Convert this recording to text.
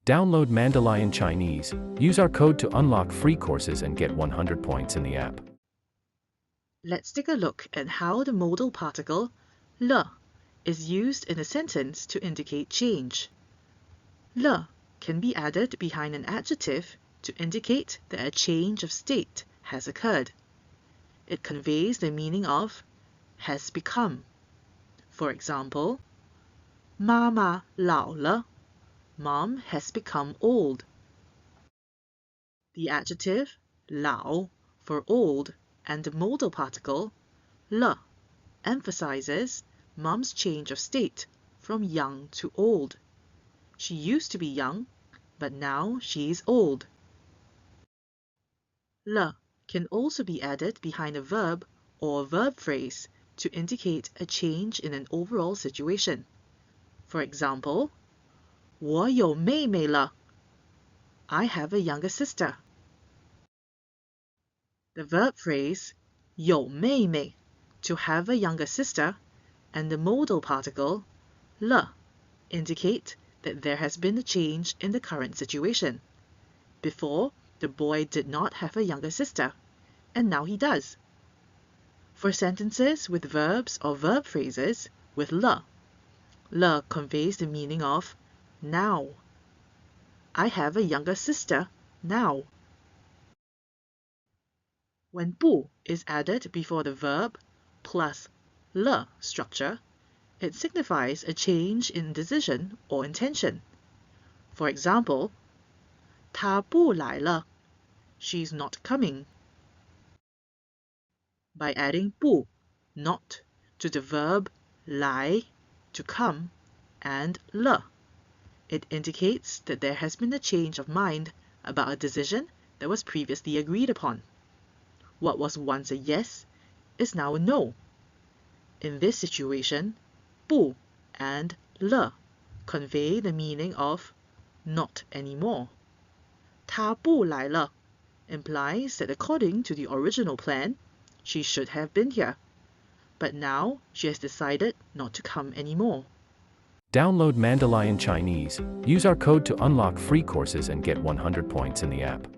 Download Mandalion Chinese. Use our code to unlock free courses and get 100 points in the app. Let's take a look at how the modal particle le is used in a sentence to indicate change. Le can be added behind an adjective to indicate that a change of state has occurred. It conveys the meaning of has become. For example, 妈妈老了. Mom has become old. The adjective 老 for old and the modal particle le emphasizes Mom's change of state from young to old. She used to be young, but now she is old. Le can also be added behind a verb or a verb phrase to indicate a change in an overall situation. For example, 我有妹妹了. I have a younger sister. The verb phrase 有妹妹 to have a younger sister and the modal particle le indicate that there has been a change in the current situation. Before, the boy did not have a younger sister, and now he does. For sentences with verbs or verb phrases with le conveys the meaning of now. I have a younger sister now. When 不 is added before the verb plus le structure, it signifies a change in decision or intention. For example, 她不来了. She's not coming. By adding 不 not to the verb 来 to come and le, it indicates that there has been a change of mind about a decision that was previously agreed upon. What was once a yes is now a no. In this situation, 不 and le convey the meaning of not anymore. 她不来了 implies that according to the original plan, she should have been here, but now she has decided not to come anymore. Download Mandalion Chinese. Use our code to unlock free courses and get 100 points in the app.